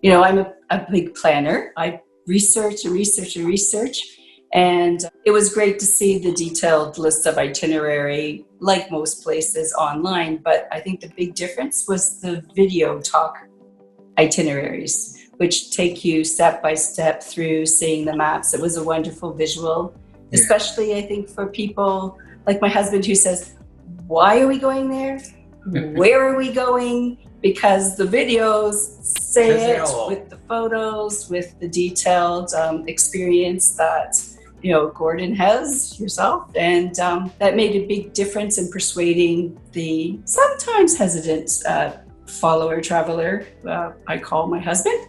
You know, I'm a big planner. I research and research and research. And it was great to see the detailed list of itinerary, like most places online. But I think the big difference was the video talk itineraries, which take you step by step through seeing the maps. It was a wonderful visual, especially I think for people like my husband who says, why are we going there? Where are we going? Because the videos say it with the photos, with the detailed experience that, you know, Gordon has yourself. And that made a big difference in persuading the sometimes hesitant follower traveler, I call my husband.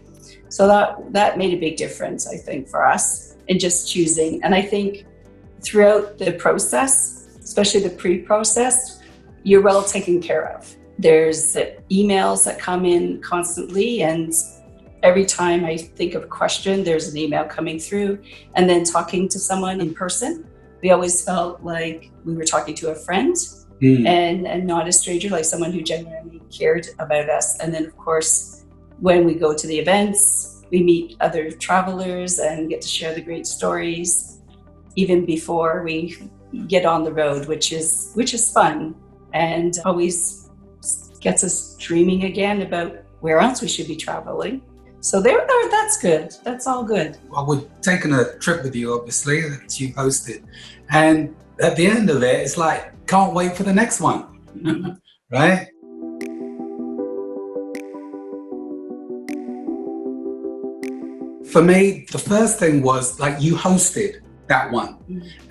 So that made a big difference, I think, for us in just choosing. And I think throughout the process, especially the pre-process, you're well taken care of. There's emails that come in constantly, and every time I think of a question, there's an email coming through. And then talking to someone in person, we always felt like we were talking to a friend and not a stranger, like someone who genuinely cared about us. And then, of course, when we go to the events, we meet other travelers and get to share the great stories, even before we get on the road, which is fun and always gets us dreaming again about where else we should be traveling. So that's good. That's all good. Well, we've taken a trip with you, obviously, that you hosted. And at the end of it, it's like, can't wait for the next one, right? For me, the first thing was like you hosted that one.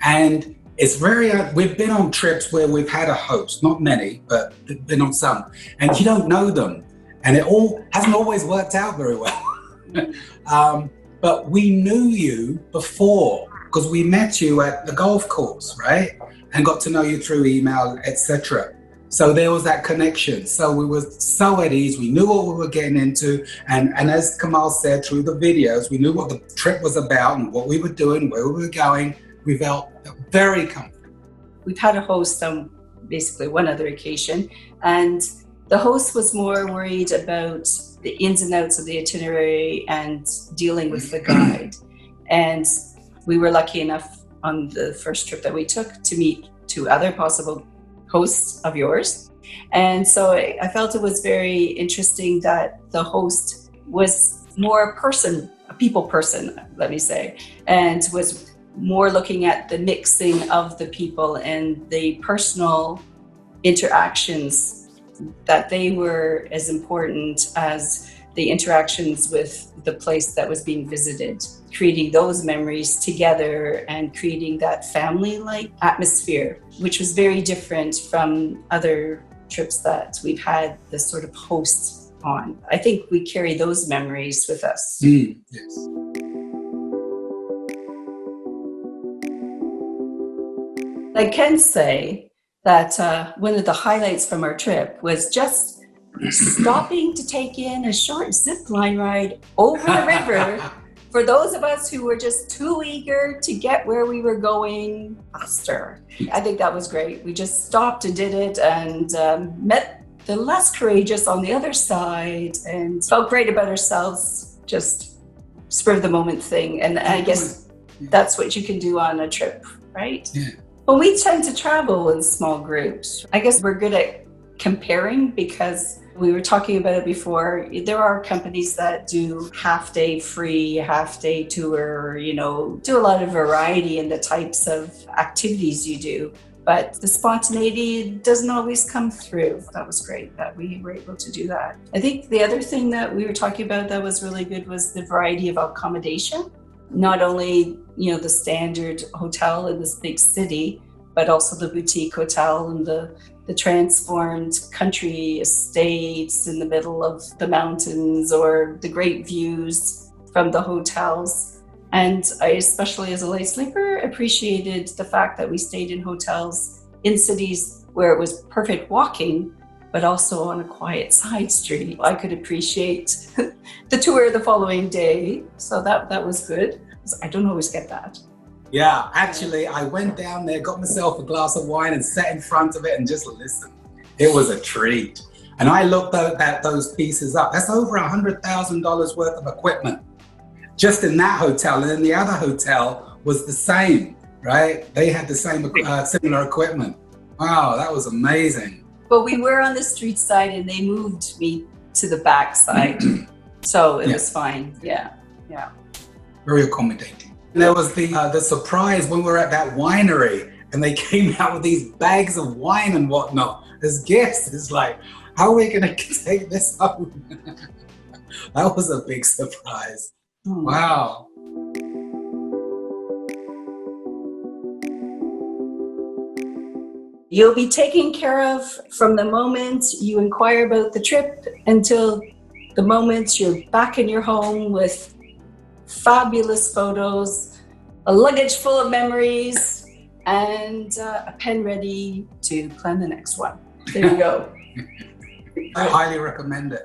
And it's we've been on trips where we've had a host, not many, but been on some, and you don't know them. And it all hasn't always worked out very well. But we knew you before because we met you at the golf course, right? And got to know you through email, etc. So there was that connection. So we were so at ease. We knew what we were getting into. And as Kamal said, through the videos, we knew what the trip was about and what we were doing, where we were going. We felt very comfortable. We've had a host on basically one other occasion, and the host was more worried about the ins and outs of the itinerary and dealing with the guide. And we were lucky enough on the first trip that we took to meet two other possible hosts of yours. And so I felt it was very interesting that the host was more a people person, let me say, and was more looking at the mixing of the people and the personal interactions, that they were as important as the interactions with the place that was being visited, creating those memories together and creating that family-like atmosphere, which was very different from other trips that we've had this sort of host on. I think we carry those memories with us. Yes. I can say that one of the highlights from our trip was just stopping to take in a short zip line ride over the river for those of us who were just too eager to get where we were going faster. I think that was great. We just stopped and did it and met the less courageous on the other side and felt great about ourselves, just spur of the moment thing. And I guess that's what you can do on a trip, right? Yeah. Well, we tend to travel in small groups. I guess we're good at comparing because we were talking about it before. There are companies that do half-day free, half-day tour, you know, do a lot of variety in the types of activities you do. But the spontaneity doesn't always come through. That was great that we were able to do that. I think the other thing that we were talking about that was really good was the variety of accommodation. Not only, you know, the standard hotel in this big city, but also the boutique hotel and the transformed country estates in the middle of the mountains, or the great views from the hotels. And I, especially as a light sleeper, appreciated the fact that we stayed in hotels in cities where it was perfect walking, but also on a quiet side street. I could appreciate the tour the following day. So that was good. I don't always get that. Yeah, actually, I went down there, got myself a glass of wine and sat in front of it and just listened. It was a treat. And I looked at those pieces up. That's over $100,000 worth of equipment just in that hotel. And then the other hotel was the same, right? They had the same similar equipment. Wow, that was amazing. But we were on the street side and they moved me to the back side. So it was fine. Yeah. Very accommodating. And there was the surprise when we were at that winery and they came out with these bags of wine and whatnot as gifts. It's like, how are we going to take this home? That was a big surprise. Wow. You'll be taken care of from the moment you inquire about the trip until the moment you're back in your home with fabulous photos, a luggage full of memories, and a pen ready to plan the next one. There you go. I highly recommend it.